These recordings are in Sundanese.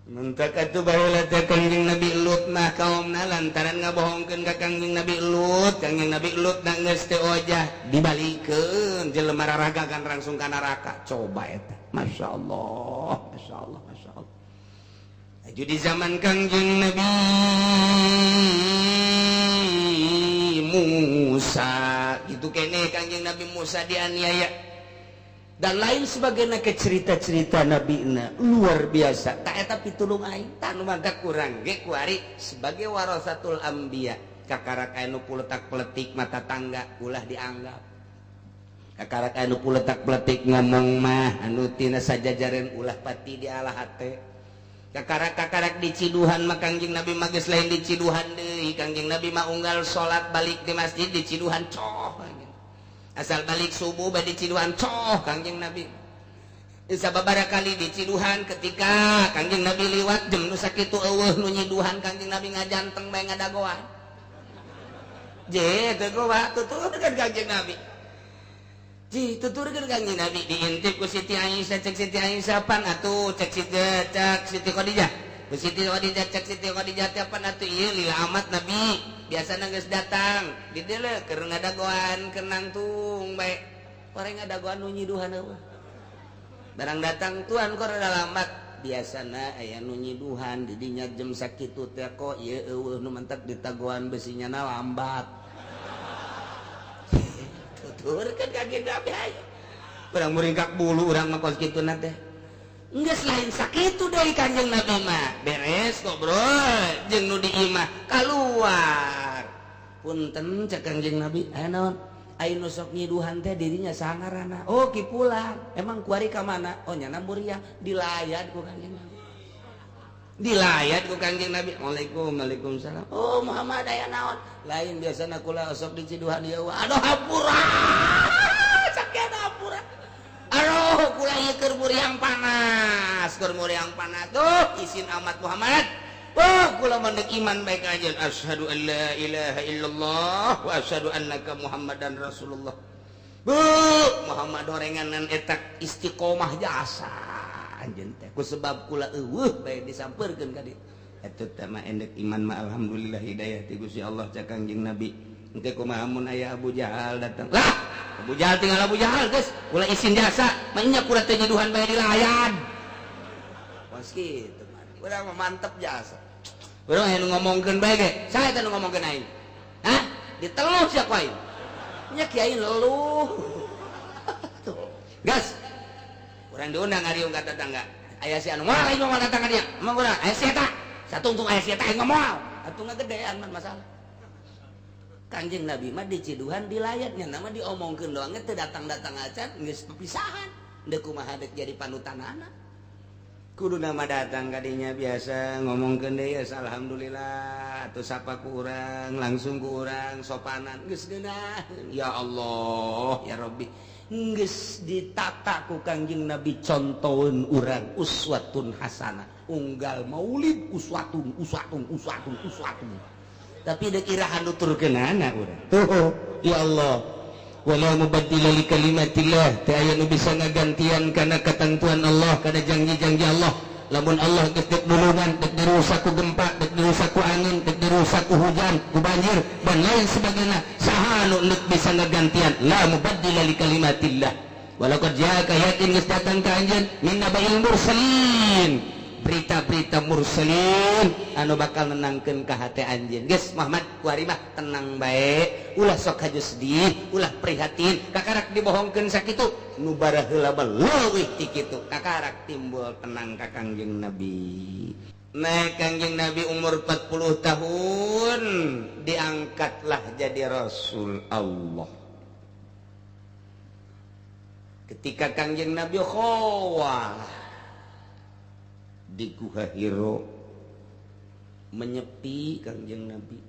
Muntak atuh baheula teh Kangjeng Nabi Lut mah kaumna lantaran ngabohongkeun ka Kangjeng Nabi Lut. Kangjeng Nabi Lut na geus teu ojah dibalikeun jelema raragagan langsung ka neraka. Coba eta. Masyaallah, masyaallah, masyaallah. Aju di zaman Kangjeng Nabi Musa gitu keneh Kangjeng Nabi Musa dianiaya dan lain sebagainya ke cerita-cerita nabi'na luar biasa tak eta pitulung aing tanu mangga kurang ge kuari sebagai warasatul anbiya kakarak anu puletak peletik mata tangga ulah dianggap kakarak anu puletak peletik ngomong mah anu tina sajajareun ulah pati dialah hate kakarak di ciduhan mah Kangjeng Nabi mah geus lain di ciduhan deui Kangjeng Nabi mah unggal salat balik di masjid di ciduhan coh asal balik subuh badi ciduhan coh Kangjeng Nabi sababaraha kali di ciduhan ketika Kangjeng Nabi liwat jam nu sakitu eueuh nu nyiduhan Kangjeng Nabi ngajanteng bae ngadagoan je teu goa tuturkeun Kangjeng Nabi ji tuturkeun Kangjeng Nabi diintip ku Siti Aisyah cek Siti Aisyah pan atuh cek Siti Khadijah Siti Khadijah cek Siti Khadijah teh pan atuh ieu lila amat Nabi biasana geus datang di dieu keur ngadagoan keur nangtung bae koreng ngadagoan nu nyiduhan eueuh barang datang tuan kor rada lambat biasana aya nu nyiduhan di dinya jam sakitu teh kok ieu eueuh nu mentek ditagoan besinya na lambat tuturkeun Kangjeng Nabi ayo urang muringkak bulu urang mah kos kituna teh geus lain sakitu deui Kangjeng Nabi mah beres kok bro jeung nu di imah kaluar punten cek Kangjeng Nabi aya naon aya nu sok nyiduhan teh dirinya saha ngaranna oh Ki Pulang emang kuari ka mana oh nya Muriah dilayat ku Kangjeng Nabi dilayat ku Kangjeng Nabi Waalaikumsalam oh Muhammad aya naon lain biasana kula sok di ciduhan ieu aduh hampura sakit hampura aduh kula ieu keur muriang panas tuh izin amat Muhammad kula mandek iman baik aja asyhadu an la ilaha illallah wa asyhadu annaka Muhammadan Rasulullah Muhammad horenganan eta istiqomah jasa anjeun teh ku sebab kula eueuh bae disampeurkeun ka dieu eta teh mah endek iman mah alhamdulillah hidayah ti Gusti Allah ca Kangjeng Nabi engke kumaha mun aya Abu Jahal datang lah Abu Jahal tinggal Abu Jahal geus kula izin jasa mainnya kula teh nyiduhan bae dilayan pos kitu mah urang mah mantep jasa urang anu ngomongkeun bae ge saha eta nu ngomongkeun aing hah diteluh sia ku aing nya kiai leluh tuh gas urang diundang ariung ka tetangga aya si anu moal aing mah datang ka dieu mah urang aya si eta satungtung aya si eta aing mah moal atuh ngagedean mah masalah Kangjeng Nabi mah di ciduhan di layatnya nama diomongkeun doang teh datang-datang acan geus pisahan deuk kumaha deuk jadi panutanana kudu nama datang ka dinya biasa ngomongkeun deui alhamdulillah atuh sapa ku urang langsung ku urang sopanan geus geunah ya Allah ya Rabbi geus ditata ku Kangjeng Nabi contoheun urang uswatun hasanah unggal maulid uswatun tapi dek irahan nuturkeunana urang tuh ya Allah wala mubaddila li kalimatillah teu aya nu bisa ngagantian kana ketentuan Allah kana janji-janji Allah lamun Allah geus dek nulungan dek dirusak ku gempa dek dirusak ku angin dek dirusak ku hujan ku banjir dan lain sebagainya saha nu bisa ngagantian la mubaddila li kalimatillah walaqad ja'aka yakin geus datang ka anjeun min nabail mursalin berita-berita mursalin anu bakal nenangkeun ka hate anjeun geus Muhammad kuari mah tenang bae ulah sok haju sedih ulah prihatin kakarak dibohongkeun sakitu nu bara heula mah leuwih ti kitu kakarak timbul tenang ka Kangjeng Nabi naik Kangjeng Nabi umur 40 tahun diangkatlah jadi Rasul Allah ketika Kangjeng Nabi khawah di Guha Hiro menyepi Kangjeng Nabi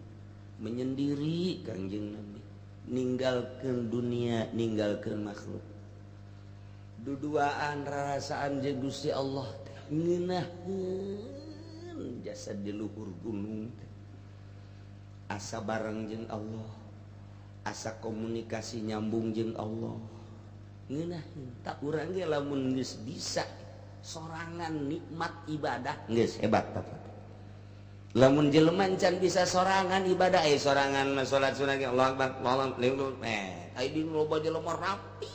menyendiri Kangjeng Nabi ninggalkeun dunia ninggalkeun makhluk duduaan rarasaan jeung Gusti Allah ngeunaheun jasa di luhur gunung asa bareng jeung Allah asa komunikasi nyambung jeung Allah ngeunaheun tak urang ge lamun geus bisa sorangan nikmat ibadah geus hebat lamun jelema can bisa sorangan ibadah sorangan salat sunat Allahu Akbar Allahu Akbar ai di loba jelema rapi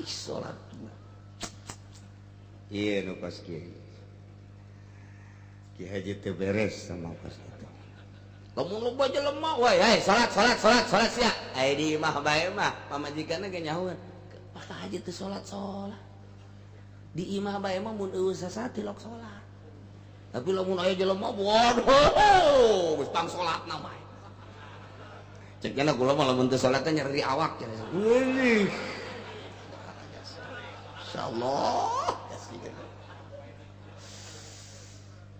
salat ieu nu kos kieu Ki Haji teu beres sama kos kitu lamun loba jelema we salat sia ai di imah bae mah pamajikanna ge nyahoeun Pak Haji teu salat di imah bae mah mun eueuh sasati lok salat tapi lamun aya jelema waduh geus tang salatna mah cek cenah kula mah lamun teu salat teh nyeri awak cenah wih insyaallah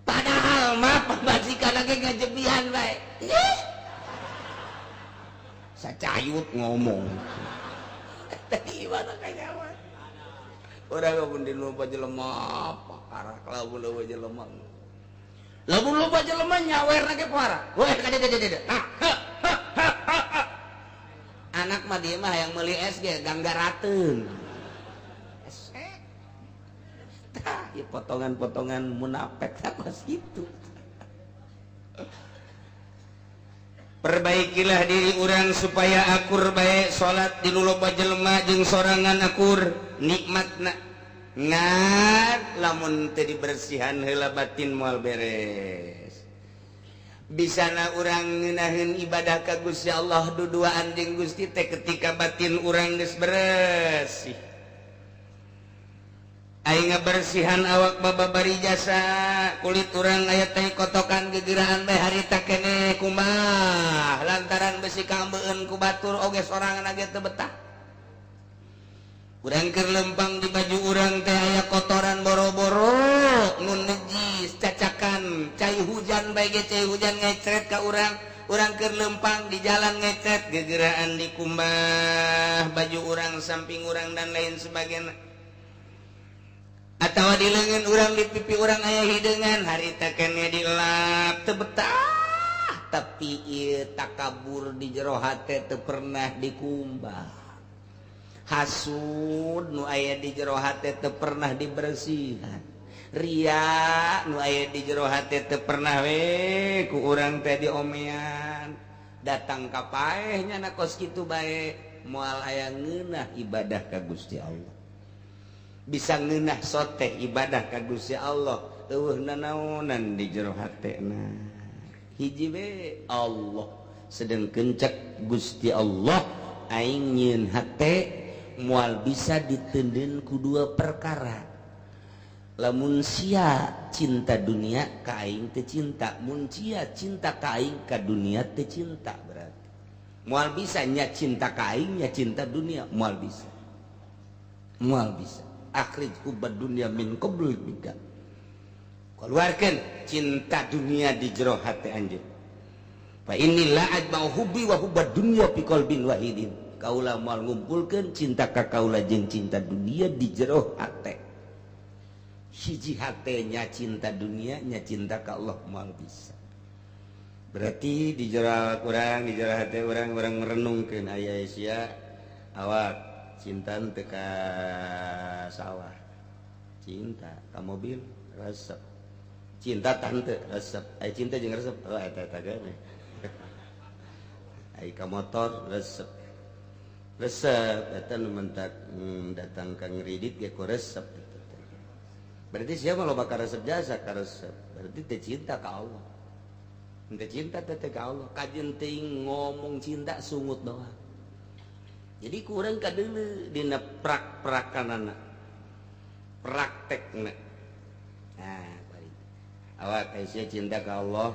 padahal mah pamajikan lagi ngajebihan bae sacayut ngomong tadi mana kanyawan urang mun di loba jelema parah lamun loba jelema lamun loba jelema nyawerna ge parah weh kadede anak mah dieu mah hayang meuli SG ganggarateun tah ieu potongan-potongan munafik takos kitu perbaikilah diri urang supaya akur bae salat di loba jelema jeung sorangan akur nikmatna ngan lamun teu dibersihan heula batin moal beres bisana urang ngeunaheun ibadah ka Gusti Allah duduaan jeung Gusti teh ketika batin urang geus bersih aing ngabersihan awak bababari jasa kulit urang aya teh kotokan gegeuraan bae harita keneh kumaha lantaran besi kambeueun ku batur oge sorangan age teu betah urang keur lempang di baju urang teh aya kotoran boro-boro nun najis cacakan cai hujan bae ge cai hujan ngecret ka urang keur lempang di jalan ngecret gegeuraan di kumbah baju urang samping urang dan lain sebagainya atawa di leungeun urang di pipi urang aya hideungan harita keneh dilap teu betah tapi ieu takabur di jero hate teu pernah dikumbah hasud nu aya di jero hate teu pernah dibersihan ria nu aya di jero hate teu pernah we ku urang teh diomean datang ka paehnya na kos kitu bae moal aya ngeunah ibadah ka Gusti Allah bisa ngeunah soteh ibadah ka Gusti Allah eueuh nanaonan di jero hatena hiji we Allah sedengkeun cek Gusti Allah aing nyieun hate moal bisa diteundeun ku dua perkara lamun sia cinta dunia ka aing teu cinta mun sia cinta ka aing ka dunia teu cinta berarti moal bisa nya cinta ka aing nya cinta dunia moal bisa akhrij hubad dunya min qabl bika keluarkan cinta dunia di jero hati anjeun fa inni la ajma'u hubbi wa hubad dunya fi qalbin wahidin kaula moal ngumpulkeun cinta ka kaula jeung cinta dunia di jero hate hiji hate nya cinta dunia nya cinta ka Allah moal bisa berarti di jero urang di jero hate urang merenungkeun aya sia awak cinta teu ka sawah cinta ka mobil resep cinta tante resep ai cinta jeung resep oh eta gane ai ka motor resep eta nu mentak datang ka ngridit ge ku resep berarti siapa lo bakal resep jasa ka resep berarti teu cinta ka Allah teu cinta teh ka Allah kajeun teuing ngomong cinta sungut doang jadi kurang kadeuleu dina prak-prakanana praktekna nah bari awak aya cinta ka Allah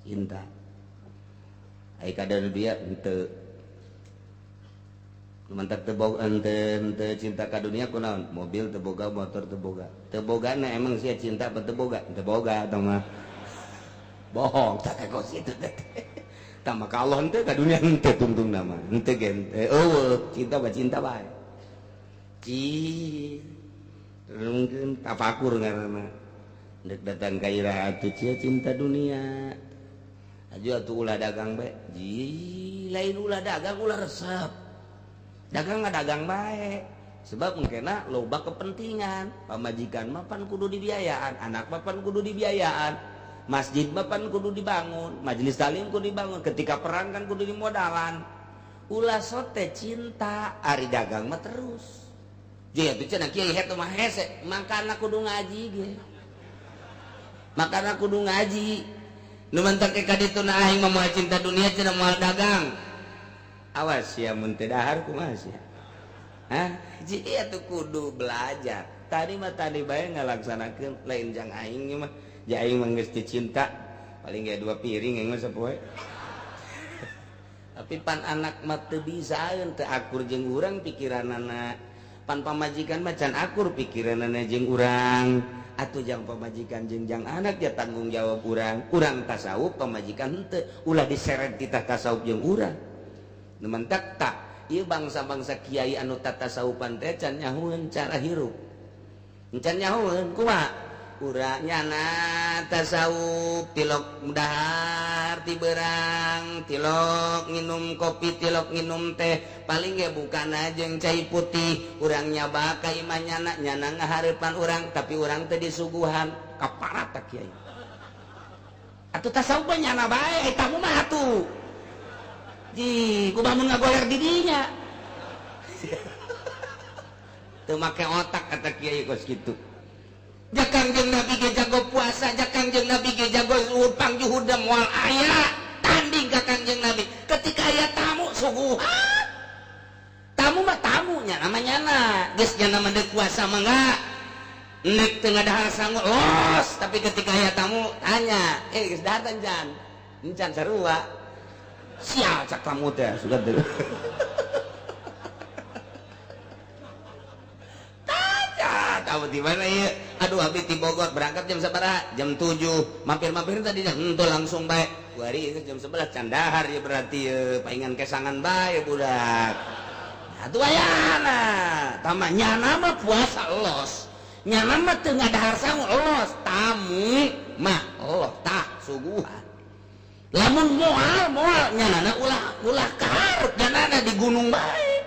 cinta ai kadang dia henteu mantak teu boga henteu cinta ka dunia kunaon mobil teu boga motor teu bogana emang sia cinta apa teu boga atau mah bohong tak kok situ teh tah maka Allah henteu ka dunia henteu tungtung nama henteu gen eueuh cinta bae mungkin tafakur ngaranna dek datang ka ira atuh cia cinta dunia aju atuh ulah dagang bae lain ulah dagang ulah resep dagang ngadagang bae sebab mungkin loba kepentingan pamajikan mapan kudu dibiayaan, anak mapan kudu dibiayaan, masjid mapan kudu dibangun, majelis taklim kudu dibangun, ketika perang kan kudu dimodalan. Ulah sote cinta ari dagang mah terus jadi itu cenah kiai het mah hese makana kudu ngaji ge, makana kudu ngaji nu mentak ke kaditu na aing mah moal cinta dunia cenah moal dagang. Awas ya mun teu dahar kumaha sia. Hah? Ji atuh kudu belajar. Tadi mah tadi bae ngalaksanakeun lain jang aing mah. Ja aing mah geus cinta paling ge 2 piring engeuh sapoe. Tapi pan anak mah teu bisaeun teu akur jeung urang pikiranana. Pan pamajikan mah can akur pikiranana jeung urang. Atuh jang pamajikan jeung jang anak ya tanggung jawab urang. Urang tasawuf pamajikan henteu ulah diseret ti tasawuf jeung urang. Nu mentak tak ieu bangsa-bangsa kiai anu tatasawufan teh can nyahoeun cara hirup. Can nyahoeun kumaha? Urang nyana tasawuf tilok dahar ti beurang, tilok nginum kopi, tilok nginum teh, paling ge bukana jeung cai putih. Urang nyaba ka imah nyana ngahareupan urang, tapi urang teh disuguhan kaparat tak kiai. Atuh tasawuf nyana bae eta mah atuh. Ji, kumaha mun ngagoler di dinya. Teu make otak kata kiai kos kitu. Jakang jeung Nabi ge jago puasa, jakang jeung Nabi ge jago zuhud pangjuhud moal aya tanding ka Kangjeng Nabi. Ketika aya tamu suguhan. Tamu mah tamunya namanya geus nya nama deuk puasa mah enggak. Neuk teu ngadahar sangu los, tapi ketika aya tamu tanya, geus dahar tan jan. Encan sarua. Sial cak tamu teh sudah dulu. Tanya tahu di mana ya? Aduh habis di Bogor berangkat jam sabaraha? Jam 7. Mampir tadi henteu langsung bae. Kuari jam 11 candahar ya berarti paingan kesangan bae budak. Atuh ayana. Tamanya nama puasa los. Nyana mah teu ngadahar sangu los. Tamu mah Allah tah suguhan. Lamun moal nyanana ulah karep nyanana di gunung bae.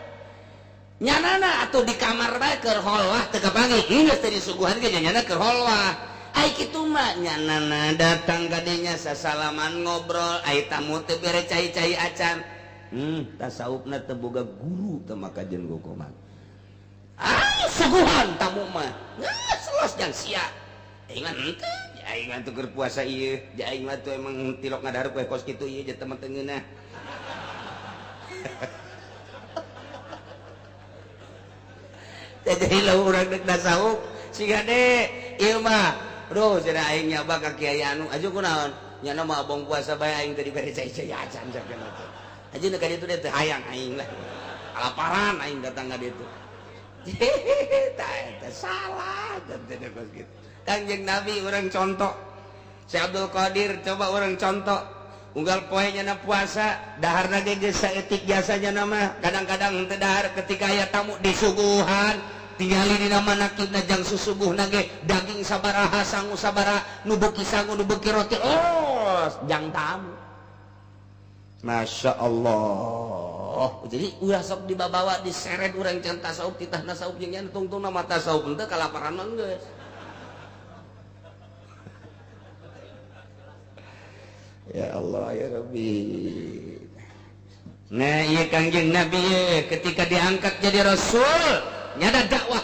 Nyanana atuh di kamar bae keur holwah teu kapanggih. Geus teh disuguhan ge nyanana keur holwah. Ai kitu mah nyanana datang ka dinya sasalaman ngobrol, ai tamu teu bere cai-cai acan. Tasawufna teu boga guru teu maka jeung gokoman. Ai suguhan tamu mah. Geus los jang sia. Aing mah henteu. Aing mah tuh puasa ieu, aing mah tuh emang tilok ngadahar poe kos kitu ieu jeung temen teungeunna. Jadi lamun urang deuk tasawuf, sigade ieu mah, bro, cenah aing nyaba ka kiai anu, aju kunaon? Nyana mah abong puasa bae aing teu dibere cai-cai acan sakeuna teh. Ajeuna ka ditu teh hayang aing lah. Kalaparan aing datang ka ditu. Tah eta salah teh kos kitu. Kangjeng Nabi orang contoh. Si Abdul Qadir coba orang contoh. Unggal poenya na puasa, daharna ge geus saeutik jasanya nama. Kadang-kadang henteu dahar ketika aya tamu disuguhan, tingali dina manakibna jang susuguhna ge daging sabaraha sangu sabaraha, nu beuki sangu nu beuki roti. Oh, jang tamu. Masya Allah. Jadi ulah sok dibawa diseret urang can tasawuf titah tasawuf jeung nya tungtung nama tasawuf henteu kalaparan mah geus. Ya Allah ya Rabbi. Nah iya Kangjeng Nabi ketika diangkat jadi Rasul nyada dakwah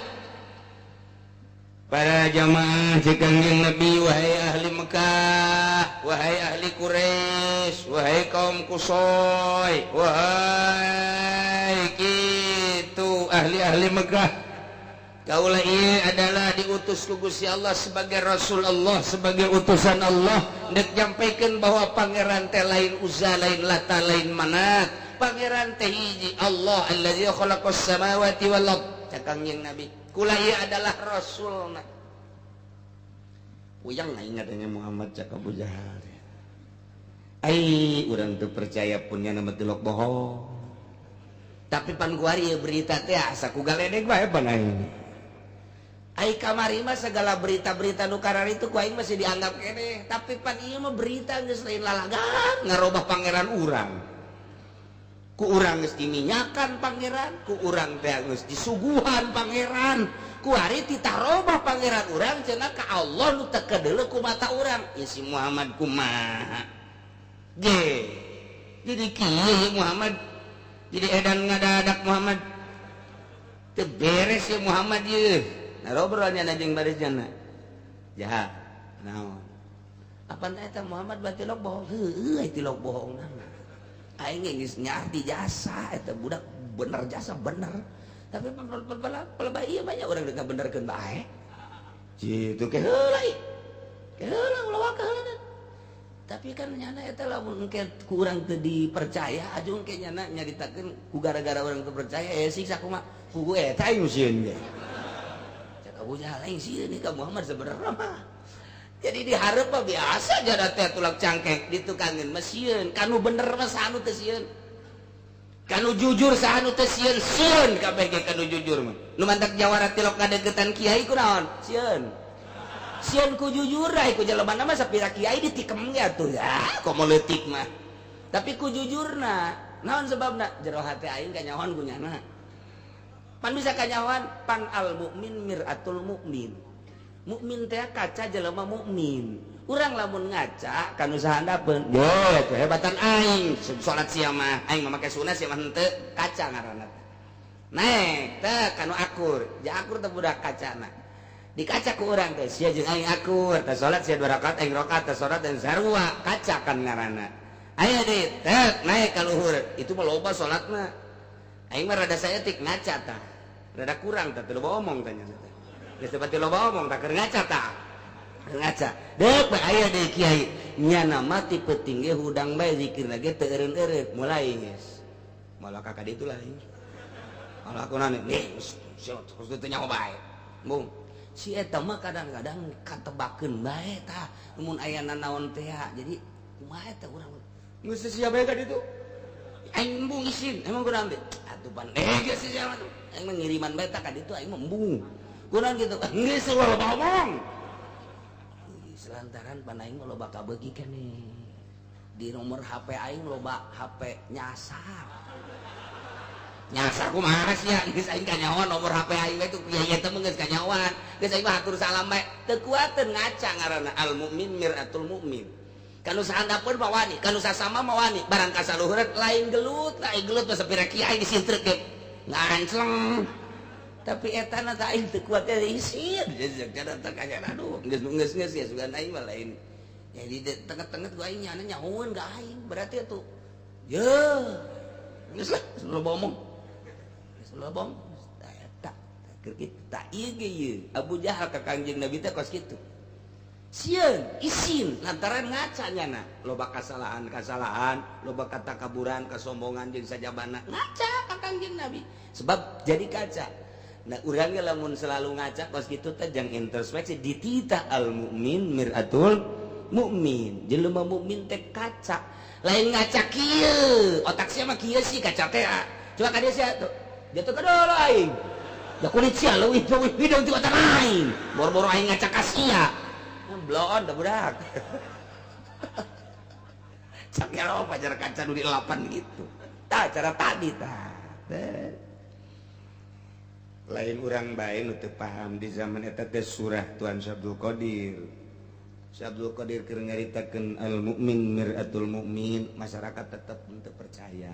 para jamaah si Kangjeng Nabi. Wahai ahli Mekah, wahai ahli Quraisy, wahai kaum Kusoy, wahai kitu ahli-ahli Mekah, kaulah ieu adalah diutus ku Gusti Allah sebagai Rasul Allah, sebagai utusan Allah, dek nyampaikeun bahwa pangeran teh lain Uzza, lain Lata, lain Manat. Pangeran teh hiji Allah allazi khalaqas samawati wal ard. Kangjeng Nabi, kula ieu adalah rasulna. Uyang ingatnya Muhammad cak Abu Jahal. Ai urang teu percaya punya nama telok bohong. Tapi pan kuari berita teh asa ku galedeg bae panai. Ai kamari mah segala berita-berita nu karar itu ku aing masih dianggap kene, tapi pan ieu mah berita geus lain lalagan ngarobah pangeran urang. ku urang geus diminyakan pangeran, ku urang teh geus disuguhan pangeran, ku ari titarobah pangeran urang cenah ka Allah nu teu kedeuleu ku mata urang. Ya si Muhammad kumaha ge jadi kieu Muhammad, jadi edan ngadadak Muhammad teu beres ya Muhammad ieu. Narobrolnya jeung barisna jahat naon apa eta Muhammad berarti log bohong. Heuh ti log bohong nama aing geus nyarti jasa eta budak bener jasa bener tapi pelebah ieu banyak urang deuk ngabenerkeun bae kitu ke heula ulah ka heula tapi kan nyana eta lamun engke ku urang teu dipercaya aju engke nyana nyaritakeun ku gara-gara urang teu percaya siksa kumaha ku eta aing sieun ge cak Abu Jahal aing sieun ka Muhammad sebenarnya mah. Jadi diharap mah biasa jada teh tulak cangkeng ditukangin mesieun kanu bener mah sanu teh sieun kanu jujur sanu teh sieun kabeh ge kanu jujur mah nu mantak jawara tilok ngadegetan kiai kunaon sieun ku jujur ai ku jelema mah sapira kiai ditikem ge atuh ya komo leutik mah tapi ku jujurna naon sebabna jero hate aing kanyawan kunyana pan bisa kanyawan pan al mukmin miratul mukmin. Mukmin teh kaca jelema mukmin. Urang lamun ngaca kan usaha handapeun. Yo, kehebatan aing salat sia mah aing mah make sunah sia mah henteu kaca ngaranna. Naek teh kanu akur. Ja akur teh budak kacana. Dikaca ku urang teh sia jeung aing akur. Teh salat sia 2 rakaat aing rakaat teh salat dan sarua kaca kan ngaranna. Aya deui teh naek ka luhur. Itu mah loba salat mah. Aing mah rada saeutik ngaca tah. Rada kurang teh teu omong teh nya. Geus seperti loba omong tak keur ngaca tah. Ngaca. Deuk bae aya deui kiai. Nyana mati peuting ge hudang bae zikirna ge teu eureun-eureun mulai geus. Malah ka ditu lain. Malah kunana nih geus teu nyaho bae. Bung. Si eta mah kadang-kadang katebakeun bae tah. Mun aya nanaon teh jadi kumaha eta urang. Geus sia bae ka ditu. Aing embung isin emang kurang teh. Atuh pan geus sia mah. Aing mah ngiriman bae tah ka ditu aing mah embung. Kurang gitu geus loba ngomong selantaran pan aing loba kabeugi keneh di nomor HP aing loba HP nyasar kumaha sia geus aing kanyawan nomor HP aing itu kieu teh mah geus kanyawan geus aing mah hatur salam bae teu kuateun ngaca ngaranna al mukmin miratul mukmin kanu sahandapeun mah wani kanu sasama mah wani barang kasaluhureun lain gelut mah sapira kiai disintreuk ge ngancleng tapi etana teh aing teu kuat teh isin jadi teh kaya aduh geus ya sugan aing mah lain jadi tengah-tengah gua aing nyana nyahoeun ka aing berarti atuh ye geus lah loba omong geus loba omong eta keur kitu tah ieu ge ieu Abu Jahal ka Kangjeng Nabi teh kos kitu sieun isin lantaran ngaca nyana loba kasalahan loba katakaburan kasombongan jeung sajabana ngaca ka Kangjeng Nabi sebab jadi kaca. Nah urang ge lamun selalu ngaca kos kitu teh jang introspeksi ditita al mukmin miratul mukmin. Jelema mukmin teh kaca. Lain ngaca kieu. Otak sia mah kieu sih kaca teh. Coba ka dieu sia tuh. Jatuh ka dolo aing. Da kulit sia leuwih hidung ti otak aing. Boro-boro aing ngaca ka sia. Bloon da budak. Cakero pajar kaca nu di 8 gitu. Tah cara tadi tah. Lain urang bae nu teu paham di zaman eta teh surah Tuan Syabdul Qadir. Syabdul Qadir keur ngaritakeun al mukmin miratul mukmin, masyarakat tetep teu percaya,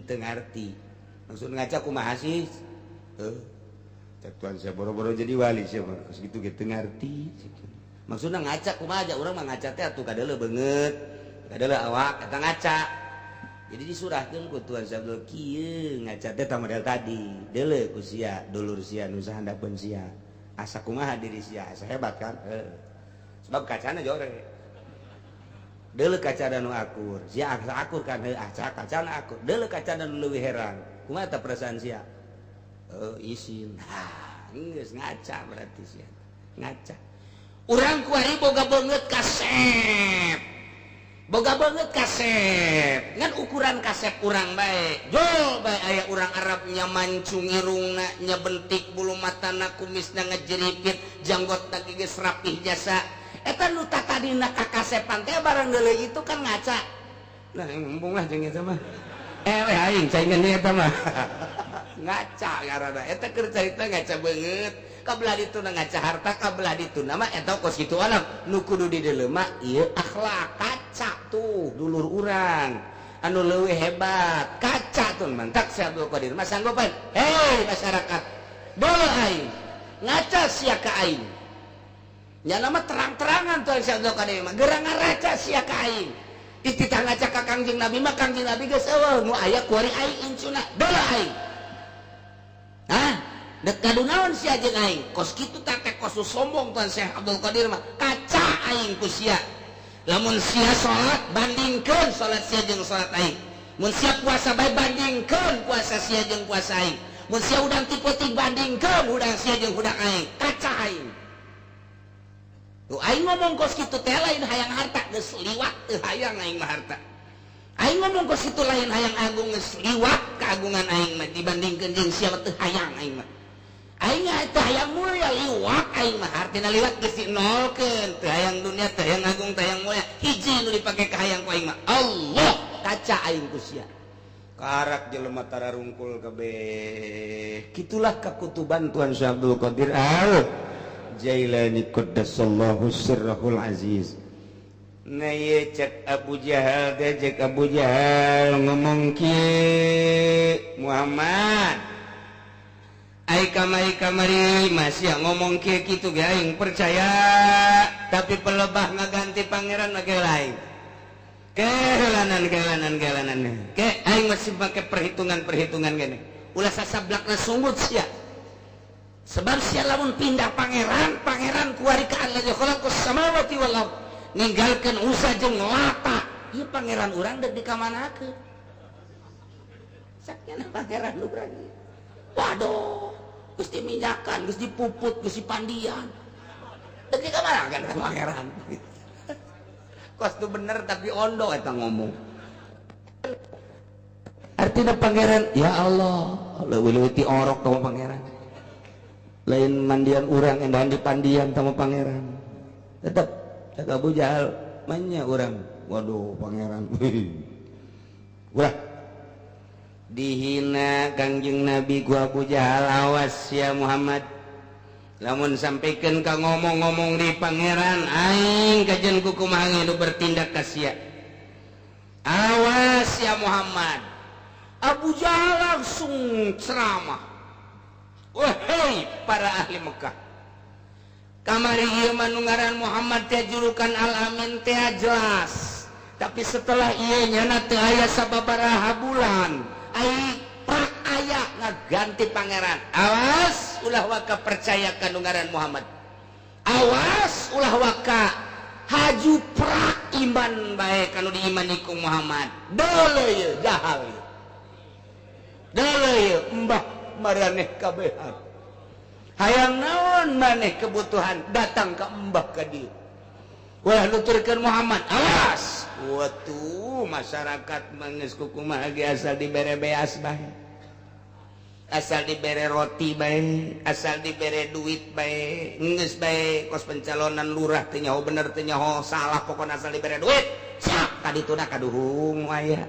teu ngarti. Maksud ngaca kumaha sih? Cek Tuan saya boro-boro jadi wali sia mah kitu ge teu ngarti. Maksudna ngaca kumaha aja urang mah ngaca teh atuh kadeuleu beungeut, kadeuleu awak eta ngaca. Jadi disurahkeun ku Tuan Syabdul kieu ngaca teh model tadi deuleu ku sia dulur sia nu sahandapeun sia asa kumaha diri sia asa hebat kan sebab kacana jore deuleu kacana nu akur sia asa akur kan asa kacana akur deuleu kacana nu leuwih heran kumaha teh perasaan sia isin geus ngaca berarti sia ngaca urang ku ari boga beungeut kasep boga banget kasep ngan ukuran kasep urang bae jol bae aya urang Arab nya mancung irungna nya bentik bulu matana kumisna ngajeripit janggotna geus rapih jasa eta nu tatadina ka kasepan teh barang deuleu itu kan ngaca nah embung lah jeung eta mah aing saingan dia eta mah ngaca karana eta keur carita ngaca beungeut kabelah dituna ngaca harta kabelah dituna mah eta kos kitu anak nu kudu di dieu mah ieu akhlak kaca tuh dulur urang anu leuwih hebat kaca tuh mantak si Abdul Qadir mah sanggupan hei masyarakat dolo aing ngaca sia ka aing nya nama terang-terangan tuh si Abdul Qadir mah geurang ngaraca sia ka aing dititah ngaca ka Kangjeng Nabi mah Kangjeng Nabi geus eueuh nu aya kuari aing incuna dolo aing hah dek kadu naon sia jeung aing kos kitu teh kos sombong tuan Syekh Abdul Qadir mah kaca aing ku sia lamun sia salat bandingkeun salat sia jeung salat aing mun sia puasa bae bandingkeun puasa sia jeung puasa aing mun sia udang ti peuting bandingkeun udang sia jeung udang aing kaca aing tuh aing ngomong kos kitu teh lain hayang harta geus liwat teu hayang aing mah harta aing ngomong kos kitu lain hayang agung geus liwat keagungan aing mah dibandingkeun jeung sia teu hayang aing mah aing teh hayang mulia liwat aing mah artina liwat geus dinolkeun teu hayang dunia teu hayang agung teu hayang mulia hiji nu dipake ka hayang ku aing mah Allah kaca aing ku sia karak jelema tararungkul kabeh kitulah kakutuban Tuan Syekh Abdul Qadir Jailani qaddasallahu sirrahul aziz nah ye cek Abu Jahal teh cek Abu Jahal ngomong kieu Muhammad ai kamari masih ngomong kieu kitu ge aing percaya tapi pelebah ngaganti pangeran lagi lain kehelanan ke aing masih pakai perhitungan gini ulah sasablakna sunggut sia sebab sia lamun pindah pangeran kuari ka Allah khalaqus samawati wal ard ninggalkeun usah jeung lata ieu pangeran urang deuk dikamanakeun sakjana pangeran urang waduh geus diminyakan geus dipuput geus dipandian deuk dikamanakeun pangeran kos tu bener tapi ondo eta ngomong artinya pangeran ya Allah leuwih ti orok ka pangeran lain mandian urang endahan dipandian sama pangeran tetap cak Abu Jahal manya urang waduh pangeran ulah dihina Kangjeng Nabi ku Abu Jahal awas ya Muhammad lamun sampaikan ka ngomong-ngomong di pangeran aing kajen ku kumaha nu bertindak ka sia awas ya Muhammad Abu Jahal langsung ceramah wahai para ahli Mekah kamari ieu manungaran Muhammad teh julukan Al-Amin teh jelas tapi setelah ieu nyana teu aya sababaraha bulan ai prak aya ngaganti pangeran awas ulah waka percaya kanungaran Muhammad awas ulah waka haju prak iman bae kanu diimani ku Muhammad dole ieu jahal ieu dole ieu mbah maraneh kabehan hayang naon maneh kebutuhan datang ke embah ka dieu ulah nuturkeun Muhammad awas watu masyarakat mangeus kukumaha ge asal dibere beas bae asal dibere roti bae asal dibere duit bae geus bae kos pencalonan lurah teh nyaho bener teh nyaho salah pokona asal dibere duit siap kadituna kaduhung aya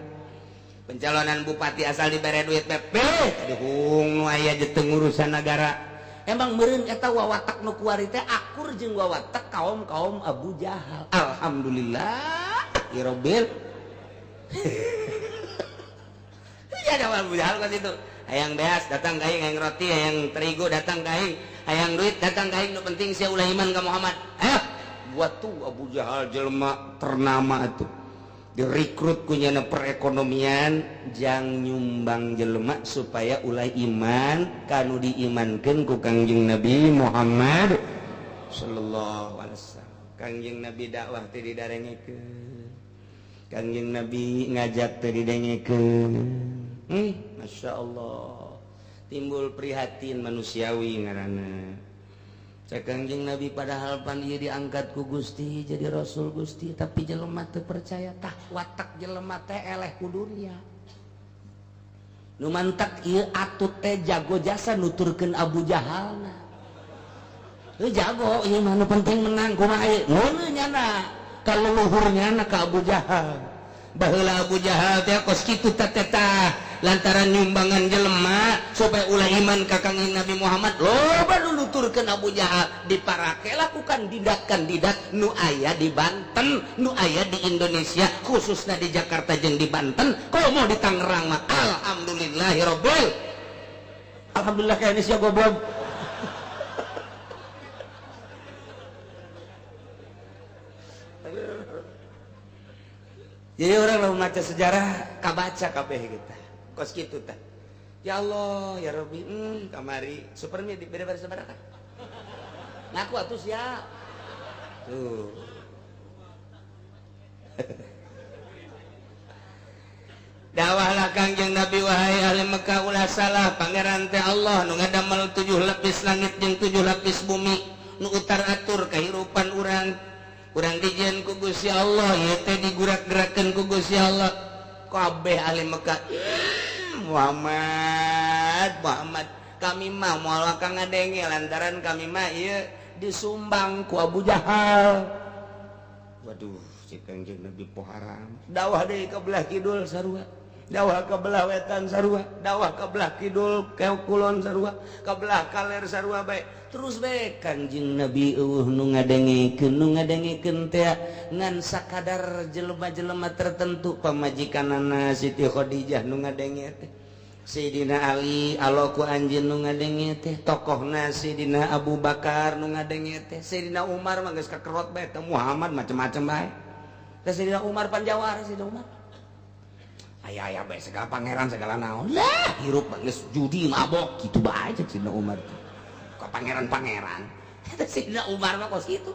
pencalonan bupati asal dibere duit pepe kaduhung aya jeung urusan negara emang meureun eta wawatak nu kuari teh akur jeung wawatak kaum Abu Jahal alhamdulillah ya Rabbil ya ada Abu Jahal kan itu hayang beas datang ka aing hayang roti hayang terigu datang ka aing hayang duit datang ka aing nu penting sia ulah iman ka Muhammad ayo buat tuh Abu Jahal jelema ternama atuh direkrut kunyana perekonomian jang nyumbang jelema supaya ulah iman kanu diimankeun ku Kangjeng Nabi Muhammad sallallahu alaihi wasallam Kangjeng Nabi dakwah teh didarengekeun Kangjeng Nabi ngajak teh didengekeun Masya Allah timbul prihatin manusiawi ngaranna cek Kangjeng Nabi padahal pan ieu diangkat ku Gusti jadi Rasul Gusti tapi jelema teu percaya tah watak jelema teh eleh ku dunya nu mantak ieu atut teh jago jasa nuturkeun Abu Jahalna heuh jago ieu mah nu penting menang kumaha ieu ngono nyana ka leluhurnyana ka Abu Jahal baheula Abu Jahal teh kos kitu teh lantaran nyumbangan jelema supaya ulah iman ka Kangjeng Nabi Muhammad loba nu nuturkeun Abu Jahal diparake lakukan kandidat nu aya di Banten nu aya di Indonesia khususnya di Jakarta jeung di Banten kalau mau di Tangerang mah alhamdulillahirabbil alhamdulillah ka Indonesia goblok. Jadi orang lalu baca sejarah kabaca kabeh kita kos kitu teh ya Allah ya Rabbi kamari supermi di beda-beda sabaraha ngaku atuh sia tuh dawahlah Kangjeng Nabi wahai ahli Mekah ulah salah pangeran teh Allah nu ngadamel 7 lapis langit jeung 7 lapis bumi nu utar atur kahirupan urang dijen ku Gusti Allah ieu teh digurak-gerakeun ku Gusti Allah kabeh ahli Mekah Muhammad kami mah moal ka ngadenge lantaran kami mah ieu disumbang ku Abu Jahal. Waduh si Kangjeng Nabi poharam dawah deui ka belah kidul sarua dawah ke belah wetan sarua dawah ke belah kidul ke kulon sarua ke belah kaler sarua bae terus bae Kangjeng Nabi nu ngadengikeun teh ngan sakadar jelema-jelema tertentu pamajikanana Siti Khadijah nu ngadenge teh Sayyidina Ali aloku anjeun nu ngadenge teh tokohna Sayyidina Abu Bakar nu ngadenge teh Sayyidina Umar mah geus kakerot bae teh Muhammad macem-macem bae teh Sayyidina Umar panjawar Sayyidina Umar aya bae segala pangeran segala naon lah hirup geus judi mabok kitu bae cek Sayyidina Umar ka pangeran-pangeran eta Sayyidina Umar mah kos kitu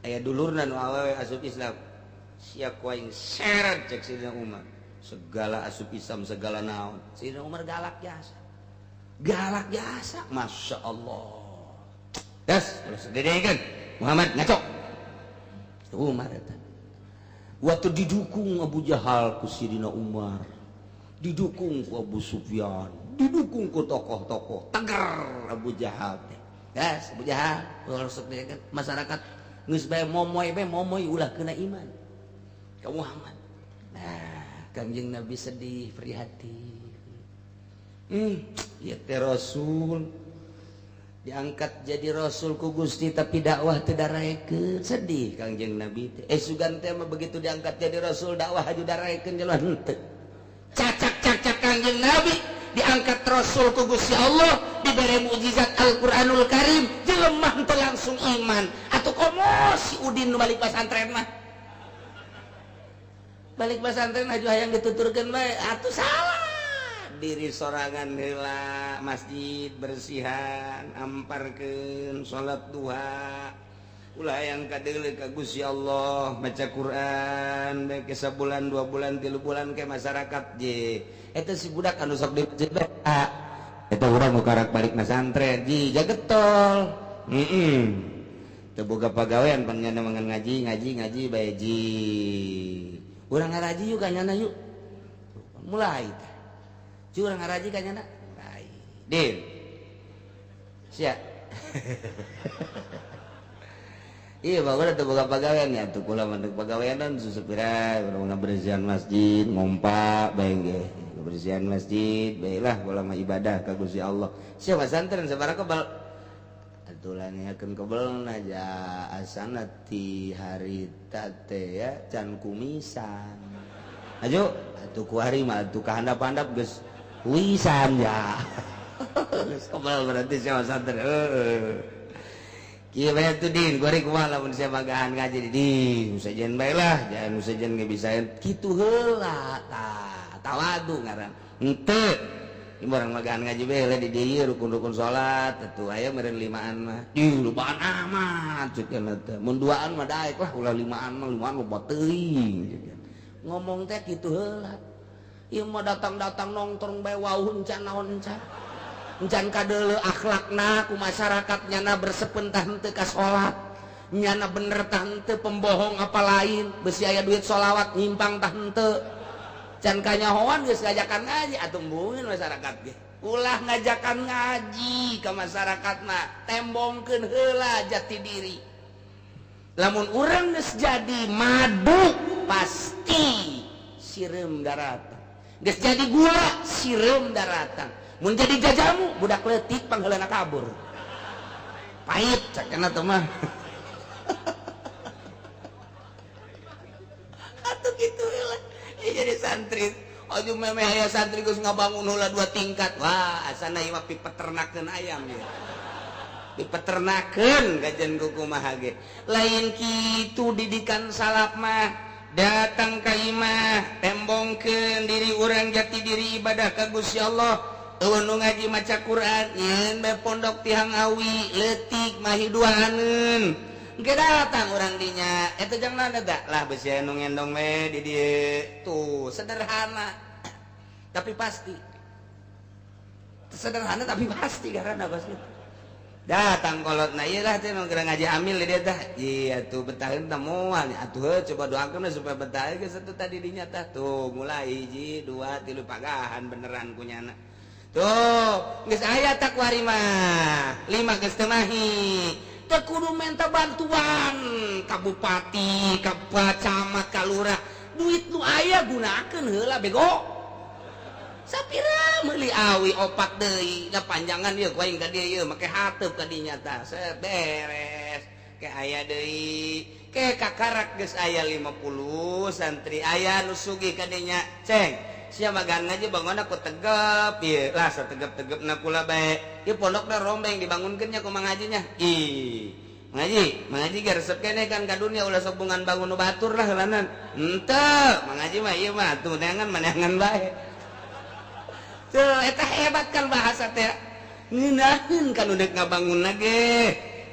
aya dulurna nu awewe asup Islam sia ku aing seret cek Sayyidina Umar segala asup Islam segala naon Sayyidina Umar galak biasa Masya Allah das sededekeun Muhammad ngaco Umar eta waktu didukung Abu Jahal ku Sayyidina Umar didukung ku Abu Sufyan didukung ku tokoh-tokoh tegar Abu Jahal teh das Abu Jahal kan masyarakat geus bae momoy ulah kena iman ka Muhammad. Nah Kangjeng Nabi sedih prihatin ya teh Rasul diangkat jadi Rasul ku Gusti tapi dakwah teu daraekeun sedih Kangjeng Nabi teh sugan teh mah begitu diangkat jadi Rasul dakwah haju daraekeun jelema henteu cacak Kangjeng Nabi diangkat Rasul ku Gusti Allah diberi mukjizat Al-Qur'anul Karim jelema teu langsung iman atuh komo si Udin nu balik pasantren mah balik pasantren haju hayang dituturkeun bae atuh salah diri sorangan heula masjid bersihan amparkeun salat duha ulah hayang kadeuleu ka Gusti Allah maca Quran bae ke sabulan 2 bulan 3 bulan ke masyarakat je eta si budak anu sok di masjid bae eta urang nu karak balik pesantren ji jagetol teu boga pagawean pan nyana mangan ngaji bae ji urang ngaraji yuk kanyana yuk mulai curang ngaraji kanyana mulai din sia iya bagus tuh boga pagawean ya tuh kula mandek pagaweanan susupira urang bersihan masjid ngompak bae ge bersihan masjid baiklah kula mah ibadah ka Gusti Allah sia pesantren sabaraha kebal atulan yakeun kebelna ja asana ti harita teh ya can kumisan ajo atuh ku hari mah atuh kahandap-handap geus wisan ya geus kebal berarti sia pesantren kieu bae tuh din gori kumaha lamun sia magahan ngaji di sajen bae lah jangan sajen ge bisa kitu heula tah tawadu ngaran henteu orang magahan ngaji bae di dieu rukun-rukun salat atuh aya meureun limaan mah lubaan amat ceukna teh mun duaan mah daek lah ulah limaan loba teuing ngomong teh kitu heula ieu mah datang-datang nongkrong bae wauh encan naon encan kadeuleu akhlakna ku masyarakat nyana bersepentah henteu ka salat nyana bener tah henteu pembohong apa lain besi aya duit sholawat nyimpang tah henteu can kanyahoan geus ngajakan ngaji atuh mungkin masyarakat ge ulah ngajakan ngaji ka masyarakat mah tembongkeun heula jati diri lamun urang geus jadi madu pasti sireum daratan. Geus jadi gula sireum daratan. Mun jadi jajamu budak leutik pangheulana kabur. Pahit cakna teh mah. Atuh kitu heula. Jadi santri. Aju memeh aya santri geus ngabangun heula 2 tingkat. Wah, asana ieu mah pipeternakeun ayam ieu. Dipeternakeun gajen kumaha ge. Lain kitu didikan salaf mah datang ka imah tembongkeun diri urang jati diri ibadah ka Gusti Allah. Nu ngaji maca Quran nyeun bae pondok tihang awi leutik mah hiduaneun engke datang urang dinya eta jang nana da lah beusi anu ngendong we di dieu tuh sederhana tapi pasti sederhana tapi pasti karena pasti datang kolotna ieu lah teh nu ngaji amil di dieu tah iya tuh betaheun teh moal atuh coba doakeun supaya betah geus atuh tadi dinya tah tuh mulai 1 2 3 pagahan beneran kunyana. Tuh, geus aya tak wari mah. 5 geus teu mahi. Teu kudu minta bantuan ka bupati, ka camat, ka lurah. Duit nu aya gunakeun heula bego. Sapira meuli awi opat deui, da panjangan ieu ku aing ka dieu ieu make hateup ka dinya tah. Set beres. Ke aya deui. Ke kakarak geus aya 50 santri aya nu sugih ka dinya. Ceng. Sia magan ngaji bangun aku tegep ieu lah sategep-tegepna kula bae ieu pondokna rombeng dibangunkeun nya ku mangajinya ih mangaji ge resep keneh kan ka dunia ulah sok bungan bangun nu batur lah heulanan henteu mangaji mah ieu mah tuh neangan maneangan bae tuh eta hebat kan bahasa teh ngeunaheun kan udah ngabangunna ge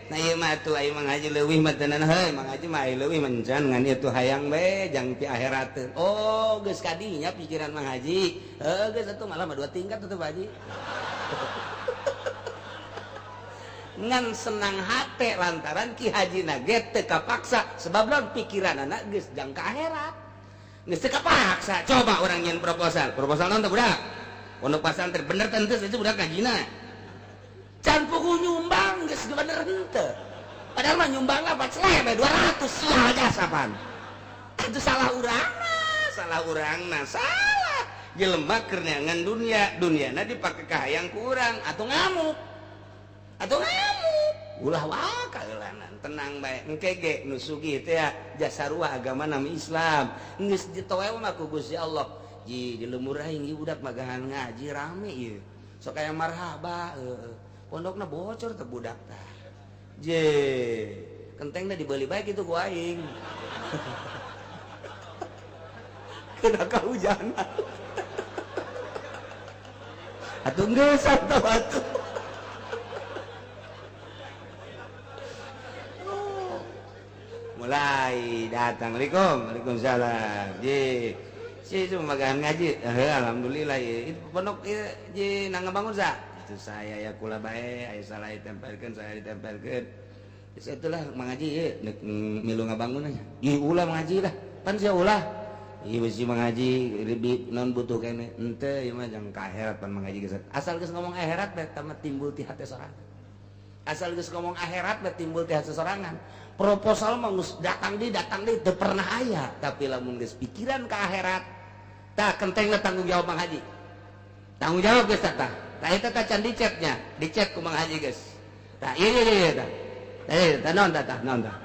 nah ieu mah tuh aya mangaji leuwih mah tenan heuh mangaji mah aya leuwih mencan ngan ieu tuh hayang bae jang pi akhirat oh geus kadinya pikiran mangaji geus atuh malah mah 2 tingkat atuh Pak Haji ngan senang hate lantaran Ki Hajina ge teu kapaksa sebab naon pikiranna geus jang ka akhirat geus teu kapaksa coba urang nyeun proposal naon teh budak pondok pesantren bener teh itu budak ngajina can pugu nyumbang geus bener henteu padahal mah nyumbang lah 200 sia gasapan itu salah urangna salah jelema keur neangan duniana dipake ka hayang ku urang atuh ngamuk ulah wae kaeulanan tenang bae engke ge nu sugih teh jasa ruah agama nami Islam geus ditoew mah ku Gusti Allah ji di lemur aing ieu budak magahan ngaji rame ieu sok aya marhaba pondokna bocor teh budak tah je kentengna dibeuli bae kitu ku aing kena kahujanan atuh geus atuh mulai datang Waalaikumsalam je si cuma magahan ngaji alhamdulillah itu pondok je nang ngabangun sa itu saya ya kula bae aya salah ditempelkeun saya ditempelkeun geus atulah mangaji ye milu ngabangun aja ieu ulah mangaji lah pan sia ulah ieu bisi mangaji ribet non butuh kene henteu ieu mah jang ka akhirat pan mangaji geus asal geus ngomong akhirat bae tama timbul ti hate sorangan asal geus ngomong akhirat bae timbul ti hate sorangan proposal mah geus datang deui teu pernah aya tapi lamun geus pikiran ka akhirat tah kentengna tanggung jawab Mang Haji tanggung jawab geus tah tah eta tah can dicet ku Mang Haji geus tah ieu tah naon tah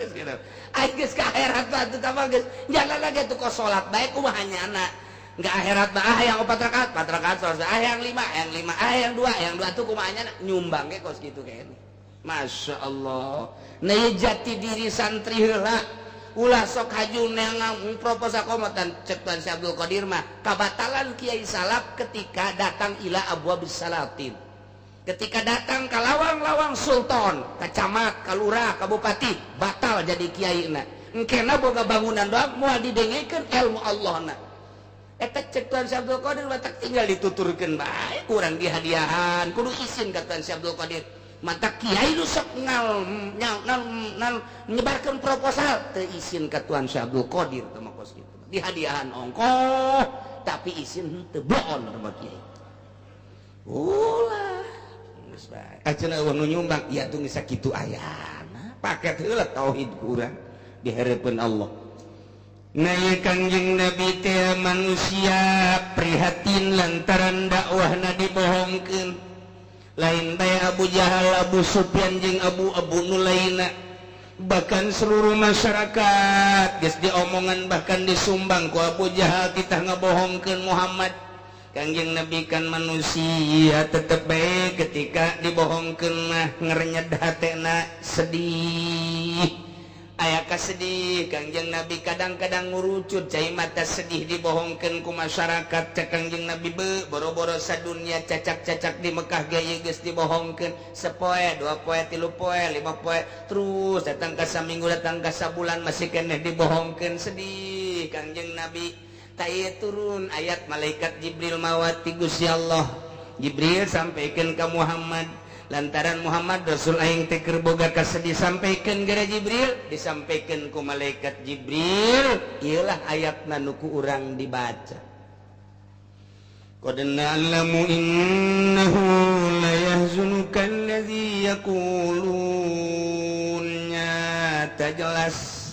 geus kitu aing geus ka akhirat tah teu mah geus jalan lagi tuh ko salat bae kumaha nyana enggak akhirat mah yang 4 rakaat salat yang 5 yang 2 tuh kumaha nyana nyumbang ge kos kitu kene Masya Allah nah jati diri santri heula ulah sok haju neangan proposal komotan cek Tuan Si Abdul Qadir mah kabatalan Kiai Salaf ketika datang ila abwabis salatin ketika datang ke lawang-lawang sultan ke camat, ke lurah, ke bupati batal jadi kiai na engkena boga bangunan doang moal didengekeun ilmu Allah na eta cek Tuan Si Abdul Qadir batak tinggal dituturkeun bae kurang dihadiahan kudu izin ka Tuan Si Abdul Qadir mata kiai lu sok nyebarkan proposal teu izin ka Tuan Si Abdul Qadir teh mah kos kitu dihadiahan ongkoh tapi izin teu boon sama kiai ulah geus bae ajeuna eueuh nu nyumbang ieu tuh geus sakitu ayana paket heula tauhid ku urang dihareupeun Allah Naya Kangjeng Nabi teh manusia prihatin lantaran dakwahna dibohongkeun. Lain bae Abu Jahal, Abu Sufyan jeung Abu nu lainna. Bahkan seluruh masyarakat geus diomongan bahkan disumbang ku Abu Jahal kita ngabohongkeun Muhammad. Kangjeng Nabi kan manusia tetep bae ketika dibohongkeun mah ngerenyed hatena sedih. Aya kasedih Kangjeng Nabi kadang-kadang ngurucut cai mata sedih dibohongkeun ku masyarakat cak Kangjeng Nabi boro-boro sadunya cacak-cacak di Mekah gaya geus dibohongkeun sepoe, 2 poe, 3 poe, 5 poe terus datang ka saminggu datang ka sabulan masih keneh dibohongkeun sedih Kangjeng Nabi. Tai turun ayat malaikat Jibril mawat ti Gusti Allah. Jibril sampaikan ke Muhammad lantaran Muhammad Rasul aing teh keur boga kasedih sampaikan gara Jibril disampaikan ku malaikat Jibril ieulah ayatna nu ku urang dibaca. Qad na'lamu innahu la yahzunuka alladzi yaqulun nyata jelas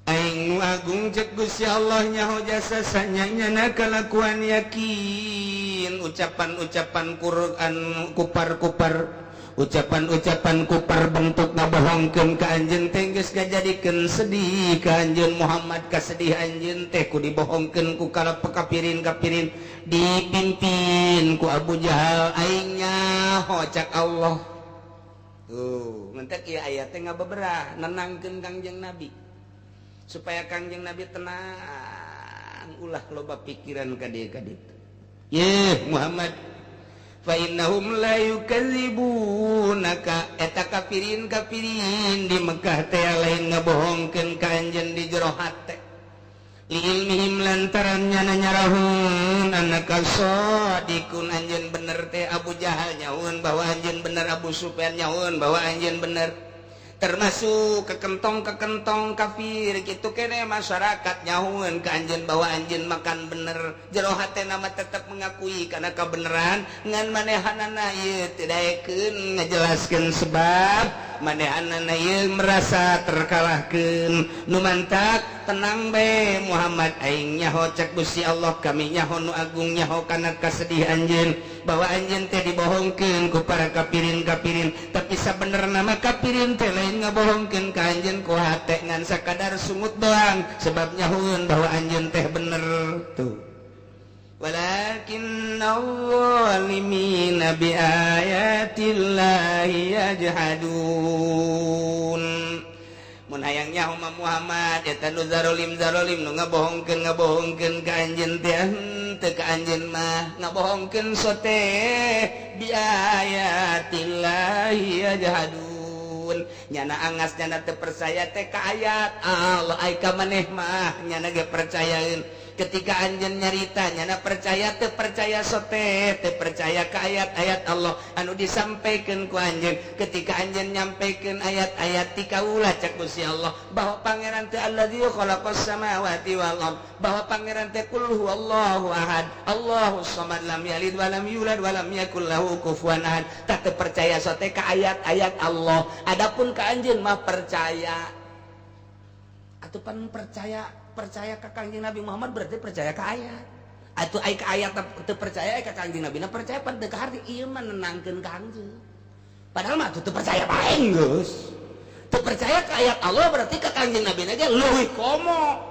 aing nu agung cek Gusti Allah nyaho jasa sanyana kalakuan yakin ucapan-ucapan Quran kupar-kupar ucapan-ucapan kupar bentuk ngabohongkeun ka anjeun teh geus ngajadikeun sedih ka anjeun Muhammad kasedih anjeun teh ku dibohongkeun ku kapirin-kapirin dipimpin ku Abu Jahal aing nyaho cak Allah. Tuh mentek ieu aya teh ngabeberah nenangkeun Kangjeng Nabi supaya Kangjeng Nabi tenang ulah loba pikiran ka dieu ka ditu. Ye Muhammad fa innahum la yukadzibunaka eta kafirin di Mekah teh lain ngabohongkeun ka anjeun di jero hate li ilmihim lantaran nyana nyarahun annaka shadiqun anjeun bener teh Abu Jahal nyahoun bahwa anjeun bener Abu Sufyan nyahoun bahwa anjeun bener termasuk kekentong kafir gitu kene masyarakat nyahuan ke anjeun bahwa anjeun makan bener jero hatena mah tetep mengakui karena kebenaran ngan manehanana ieu teu daekeun ngajelaskeun sebab manehanana ieu merasa terkalahkeun nu mantak tenang be Muhammad aing nyaho cek Gusti Allah kami nyaho nu agung nyaho kana kasedih anjeun bahwa anjeun teh dibohongkeun ku para kafirin tapi sabenerna mah kafirin teh lain ngabohongkeun ka anjeun ku hate ngan sakadar sungut doang sebab nyahoeun bahwa anjeun teh bener tuh. Walakinnadh-dhalimina biayatillahi yajhadun. Mun hayang nyaho mah Muhammad eta nu zarolim nu ngabohongkeun ka anjeun teh teu ka anjeun mah ngabohongkeun sote biayatillahi yajhadun nyana angas nyana teu percaya teh ka ayat Allah ai ka maneh mah nyana ge percayaeun ketika anjeun nyarita nyana percaya teu percaya sote teu percaya ka ayat-ayat Allah anu disampaikeun ku anjeun ketika anjeun nyampaikeun ayat-ayat ti kaula cak Gusti Allah bahwa pangeran teh allazi khalaqas samawati wal ard bahwa pangeran teh qul huwallahu ahad Allahus samad lam yalid wa lam yulad wa lam yakul lahu kufuwan ahad teu percaya sote ka ayat-ayat Allah adapun ka anjeun mah percaya atuh pan percaya ke Kangjeng Nabi Muhammad berarti percaya ke ayat atau ai ke ayat teu percaya ke Kangjeng Nabi na percaya pan teu ka harti ieu mah nenangkeun Kangjeng padahal mah teu percaya bae geus teu percaya ke ayat Allah berarti ke Kangjeng Nabi na ge leuwih komo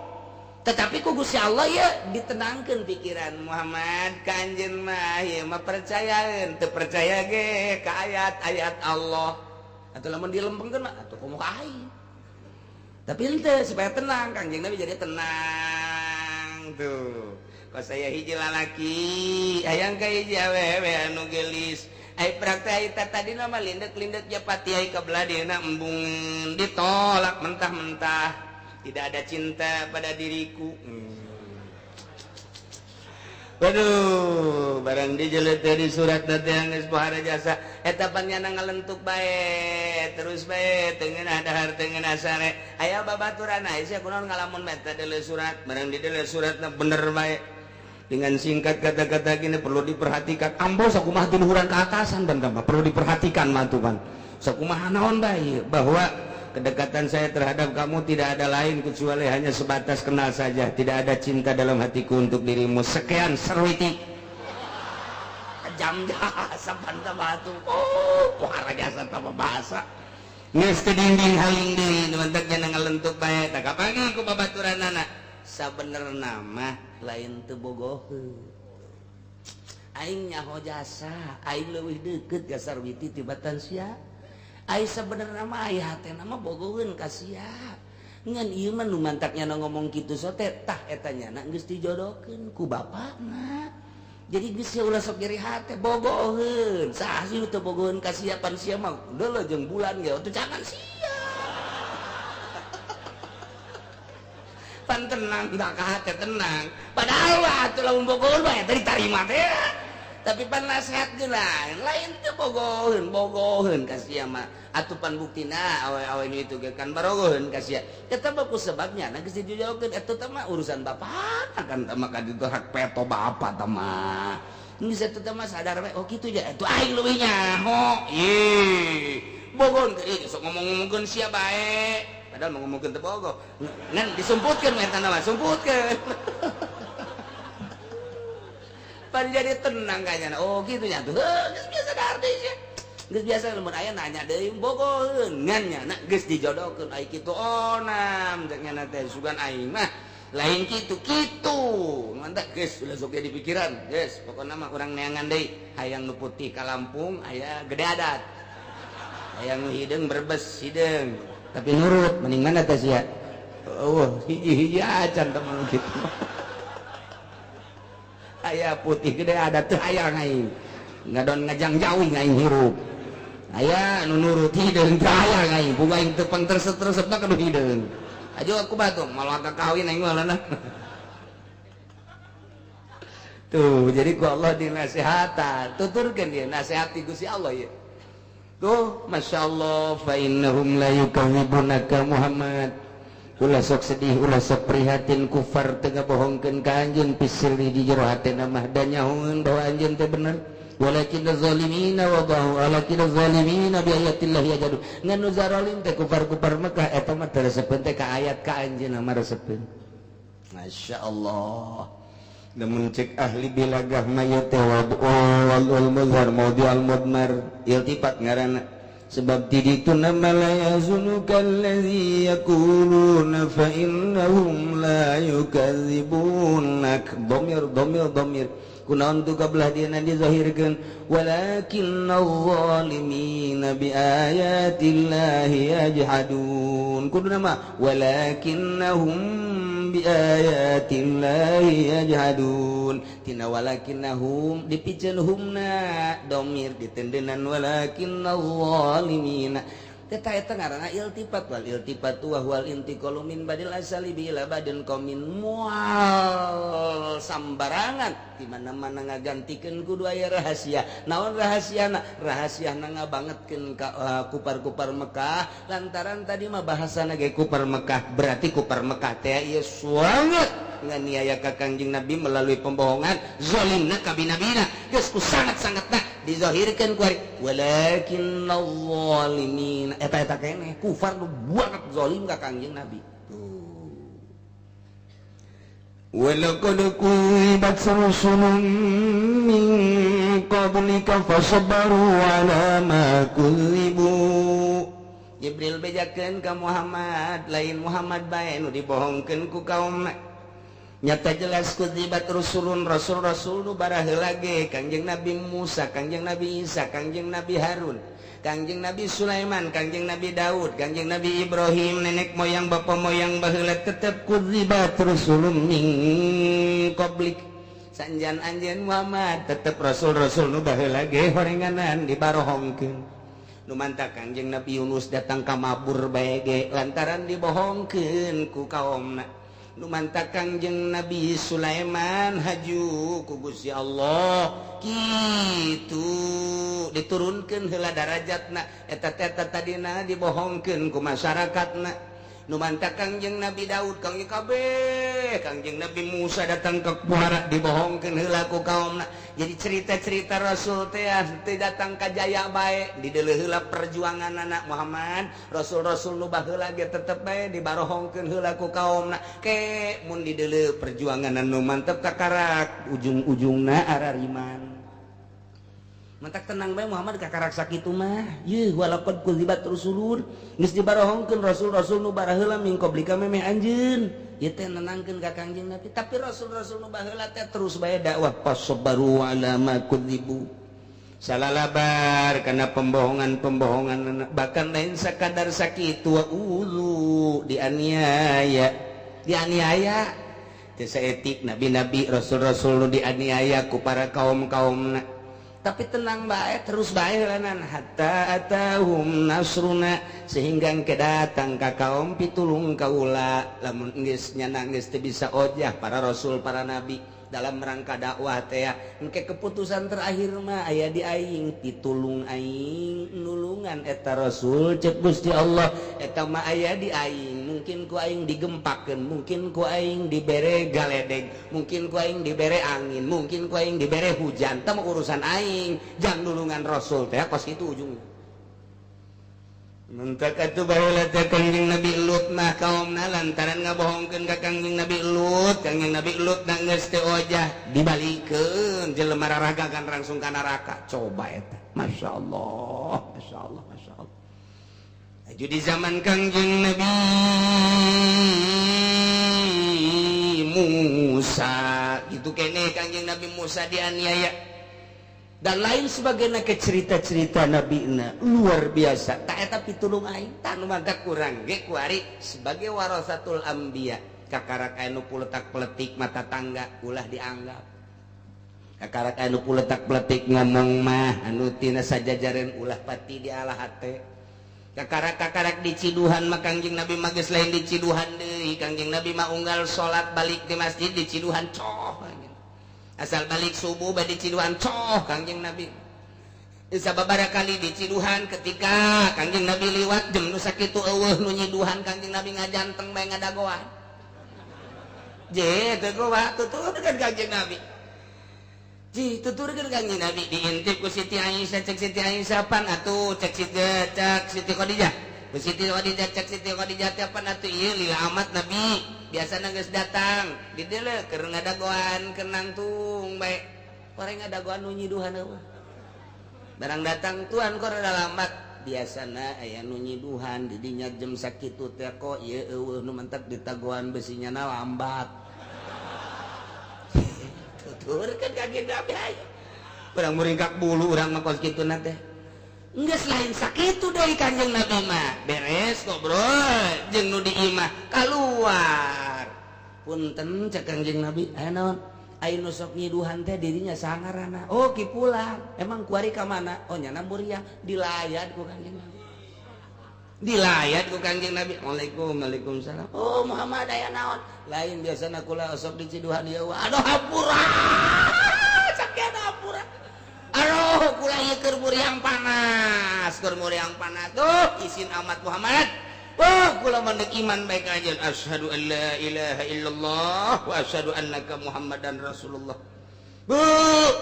tetapi ku Gusti Allah ya ditenangkeun pikiran Muhammad Kangjeng mah ieu mah percayaeun teu percaya ge ke ayat-ayat Allah atuh lamun dilempengkeun mah atuh komo ka aing tapi ente supaya tenang Kangjeng Nabi jadi tenang tuh kok saya hiji lalaki hayang ka hiji awewe anu gelis ai praktek eta tadi nama lindek-lindek japati ai kabladina embung ditolak mentah-mentah tidak ada cinta pada diriku. Waduh, barang dijelet dari surat nanti yang ispohara jasa etapannya ngalentuk bae terus bae tengenah dahar tengenah sare aya babaturan aya kunaon ngalamun meta deuleu surat barang di deuleu suratna bener bae dengan singkat kata-kata gini perlu diperhatikan ambo sakumaha tiluhuran ke atasan ban perlu diperhatikan mah tuh ban sakumaha naon bae bahwa kedekatan saya terhadap kamu tidak ada lain kecuali hanya sebatas kenal saja. Tidak ada cinta dalam hatiku untuk dirimu. Sekian, Sarwiti. Kejam jasa panta batu. Pohara jasa tanpa bahasa. Nges kedinding haling deui nu mantaknya ngalentuk bae. Tak kapangi ku babaturanana. Sabenerna mah lain teu bogoheun. Aing nyaho jasa, aing leuwih deukeut ka Sarwiti tibatan sia. Aing sabenerna mah aya hatena mah bogoheun ka sia. Ngan ieu mah nu mantaknya ngomong kitu sote tah eta nyana geus dijodohkeun ku bapakna. Jadi geus sia ulah sok nyeri hate bogoheun. Saha sih teu bogoheun ka sia pan sia mah deuleuh jeung bulan ge teu jangan sia. Pan tenang da ka hate tenang. Padahal atuh lamun bogoheun mah eta ditarima teh. Tapi pan nasihat lain teu bogoheun ka sia mah atuh pan buktina awe-awe nu itu ge kan barogoheun ka sia eta mah ku sebabnya na geus dijodohkeun eta teh mah urusan bapak kan teh mah ka ditu hak peto bapak teh mah geus eta teh mah sadar we oh kitu ja atuh aing leuwih nyaho ieu bogoheun sok ngomong-ngomongkeun sia bae padahal mau ngomongkeun teu bogo ngan disumputkeun eta mah sumputkeun jadi tenang kayaknya oh gitu nya tuh geus biasa artis ya geus biasa lamun aya nanya deui bogoheun ngan nya na geus dijodohkeun ai kitu onam cek nya teh sugan aing mah lain kitu mantap geus ulah sok jadi pikiran geus pokona mah urang neangan deui hayang nu putih ka Lampung aya gede adat hayang nu hideung Brebes hideung tapi nurut mending mana teh sia oh hiji-hiji acan teman kitu aya putih gede ada teu hayang aing ngadon ngajang jauh aing hirup aya nu nurut hideung teu hayang aing boga aing teu pangtresep-tresepna ka nu hideung ajo aku batu malah kakawin aing malana tuh jadi ku Allah dinasihatan tuturkeun dia nasihati Gusti Allah ya tuh masyaallah fa innahum la yukadzibunaka Muhammad ulah sok sedih ulah sok prihatin kufar tengah bohongkeun ka anjeun pisirri di jero hatena mah da nyahoeun bahwa anjeun teh bener walakinaz zalimina wa bahu walakinaz zalimina bi ayatillahi yajadu ngan nu zalim teh kufar-kufar Mekah eta mah teu resepeun teh ka ayat ka anjeun mah resepeun masyaallah lamun cek ahli bilagah mayat teh wal muzhar maudi al mudmar iltifat ngaranna sebab tiditu nama la yazunuka allazi yakuluna fa innahum la yukadzibunak domir kunaon tu kablah dina dizahirkeun walakinna zalimina bi ayatillahi yajhadun kudu nama walakinnahum bi ayatillahi yajhadun tina walakinnahum dipikeun humna domir ditendenan walakinna zalimina teta eta ngaranna iltifat wal iltifatu wa wal intiqalu min badil asali bila badan qamin mual sambarangan di mana-mana ngagantikeun kudu aya rahasia naon rahasiana rahasiana ngabangetkeun ka kupar-kupar Mekah lantaran tadi mah bahasana ge kupar Mekah berarti kupar Mekah teh ieu suanget nganiaya ka Kangjeng Nabi melalui pembohongan zalimna ka binabina geus ku sangat-sangatna dizahirkeun ku ari walakinnaz zalimin eta keneh kufar nu banget zalim ka Kangjeng Nabi walaqad kuzibat rusulun min qablika fasabaru ala ma kuzibu Jibril bejakeun ka Muhammad lain Muhammad bae nu dibohongkeun ku kaumna nyata jelas kuzibat rusulun rasul-rasul nu baraheula ge Kangjeng Nabi Musa Kangjeng Nabi Isa Kangjeng Nabi Harun Kangjeng Nabi Sulaiman Kangjeng Nabi Daud Kangjeng Nabi Ibrahim nenek moyang bapa moyang baheula tetep kuzibat rusulun min qablik sanjan anjeun Muhammad tetep rasul-rasul nu baheula ge horenganan dibarohongkeun nu mantap Kangjeng Nabi Yunus datang ka mabur bae ge lantaran dibohongkeun ku kaumna nu mantap Kangjeng Nabi Sulaiman haju ku Gusti Allah kitu diturunkeun heula darajatna eta tadina dibohongkeun ku masyarakatna Numanta Kangjeng Nabi Daud Kangjeng kabeh Kangjeng Nabi Musa datang ke Kuara dibohongkeun heula ku kaumna. Jadi cerita-cerita Rasul teh datang ka jaya bae di deuleu heula perjuangan anak Muhammad. Rasul-rasul nu baheula ge tetep bae dibarohongkeun heula ku kaumna. Ke mun di deuleu perjuangan anu mantep kakarak ujung-ujungna arariman. Mantak tenang bae Muhammad kakarak sakitu mah. Yeuh walaqad kudzibat rusulun. Geus dibarohongkeun rasul-rasul nu baraheula min qablika memeh anjeun. Ieu teh nenangkeun ka Kangjeng Nabi. Tapi rasul-rasul nu baheula teh terus bae dakwah fasbaru ala ma kudzibu. Salalabar kana pembohongan-pembohongan bahkan lain sakadar sakitu wa ulu dianiaya. Dianiaya. Teu saeutik nabi-nabi rasul-rasul nu dianiaya ku para kaum-kaumna. Tapi tenang bae terus bae lanan hatta atahum nasruna sehingga engke datang ka kaum pitulung kaula lamun geus nyana geus teu bisa ojah para rasul para nabi dalam rangka dakwah teh engke keputusan terakhir mah aya di aing pitulung aing nulungan eta rasul ceuk Gusti Allah eta mah aya di aing mungkin ku aing digempakeun mungkin ku aing dibere galedeg mungkin ku aing dibere angin mungkin ku aing dibere hujan teh mah urusan aing jang nulungan rasul teh kos kitu ujungna. Muntak atuh baheula teh Kangjeng Nabi Lut mah kaumna lantaran ngabohongkeun ka Kangjeng Nabi Lut. Kangjeng Nabi Lut na geus teu ojah dibalikeun jelema raragagan langsung ka neraka. Coba eta. Masyaallah, masyaallah, masyaallah. Aju di zaman Kangjeng Nabi Musa gitu kene Kangjeng Nabi Musa dianiaya. Dan lain sebagainya ke cerita-cerita nabina luar biasa tak eta pitulung aing tanu mangga kurang ge kuari sebagai warasatul anbiya kakarak anu puletak peletik mata tangga ulah dianggap kakarak anu puletak peletik ngomong mah anu tina sajajareun ulah pati dialah hate kakarak diciduhan mah Kangjeng Nabi mah geus lain diciduhan deui Kangjeng Nabi mah unggal salat balik di masjid diciduhan coh asal balik subuh bade ciduhan coh Kangjeng Nabi sababaraha kali diciduhan ketika Kangjeng Nabi liwat jeung nu sakitu eueuh nu nyiduhan Kangjeng Nabi ngajanteng bae ngadagoan je teu goa tuturkeun Kangjeng Nabi ji tuturkeun Kangjeng Nabi diintip ku Siti Aisyah cek Siti Aisyah pan atuh cek Siti Khadijah ku Siti Khadijah cek Siti Khadijah teh pan atuh ieu lila amat Nabi biasana geus datang di deuleu keur ngadagoan keur nangtung bae orang ngadagoan nu nyiduhan eueuh barang datang tuan kor rada lambat biasana aya nu nyiduhan di dinya jam sakitu teh kok ieu eueuh nu mentek ditagoan besinya lambat tuturkeun ka Nabi aya urang muringkak bulu urang mah kos kituna teh geus lain sakitu deui Kanjeng Nabi mah beres kok bro jeung nu di imah kaluar punten cek Kanjeng Nabi aya naon aya nu sok nyiduhan teh dirinya saha ngaranna oh ki pulang emang kuari ka mana oh nyana muriang dilayat ku Kanjeng Nabi dilayat ku Kanjeng Nabi Waalaikumsalam oh Muhammad aya naon lain biasana kula sok diciduhan ieu aduh hampura sakian hampura aduh kula ieu keur muriang panas tuh izin amat Muhammad wah kula mandek iman baik aja asyhadu an la ilaha illallah wa asyhadu annaka Muhammadan Rasulullah bu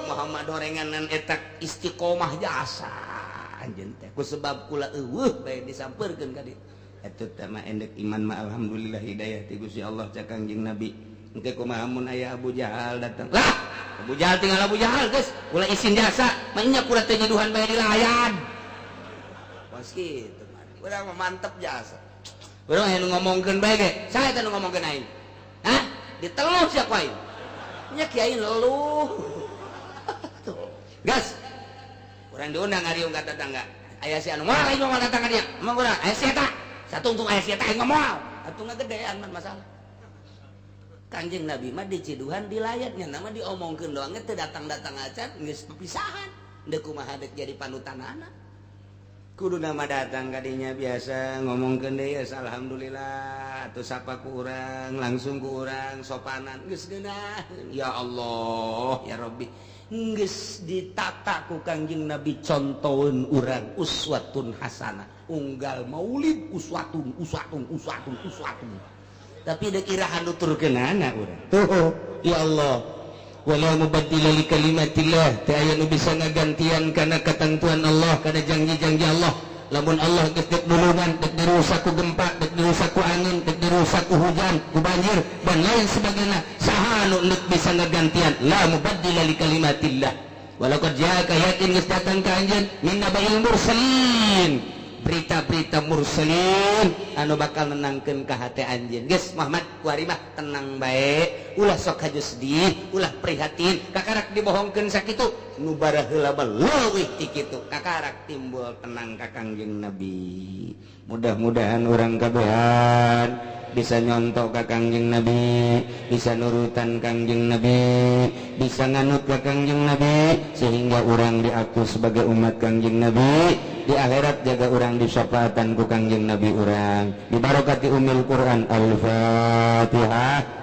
Muhammad horenganan eta istiqomah jasa anjeun teh ku sebab kula eueuh bae disampeurkeun ka dieu eta teh mah endek iman mah alhamdulillah hidayah ti Gusti Allah ca Kangjeng Nabi engke kumaha mun aya Abu Jahal datang lah Abu Jahal tinggal Abu Jahal geus kula izin jasa mah nya kula teh nyiduhan bae dilayan pas kitu urang mah mantep jasa urang aya nu ngomongkeun bae ge saha eta nu ngomongkeun aing hah diteluh sia ku aing nya kiai leluh tuh gas urang diundang ari ungkat tetangga aya si anu moal aing moal datang ka dieu mah urang aya si eta satungtung aya si eta aing moal atuh ngagedean mah masalah Kanjeng Nabi mah diciduhan dilayatnya nama diomongkeun doang teh datang-datang acan geus pisahan deuk kumaha deuk jadi panutanana kudu nama datang kadinya biasa ngomongkeun deui alhamdulillah atuh sapa ku urang langsung ku urang sopanan geus geunah ya Allah ya Rabbi geus ditataku Kangjeng Nabi contohin urang uswatun hasanah unggal maulid uswatun tapi dek kira hanuturkeun anak urang tuh ya Allah wala mubaddila li kalimatillah teu aya nu bisa ngagantian kana ketentuan Allah kana janji-janji Allah lamun Allah geus dulungan dek dirusak ku gempa dek dirusak ku angin dek dirusak ku hujan ku banjir dan lain sebagainya saha nu bisa ngagantian la mubaddila li kalimatillah walaqad jaaka yakin geus datang ka anjeun min nabail mursalin berita-berita mursalin anu bakal nenangkeun ka hate anjeun geus Muhammad kuari mah tenang bae ulah sok haju sedih ulah prihatin kakarak dibohongkeun sakitu nu bara heula mah leuwih ti kitu kakarak timbul tenang ka Kangjeng Nabi mudah-mudahan urang kabehan bisa nyontok ka Kangjeng Nabi bisa nurutan Kangjeng Nabi bisa nganut ka Kangjeng Nabi sehingga urang diaku sebagai umat Kangjeng Nabi di akhirat jaga urang disyafaatan ku Kangjeng Nabi urang di barokati umil Quran Al-Fatihah.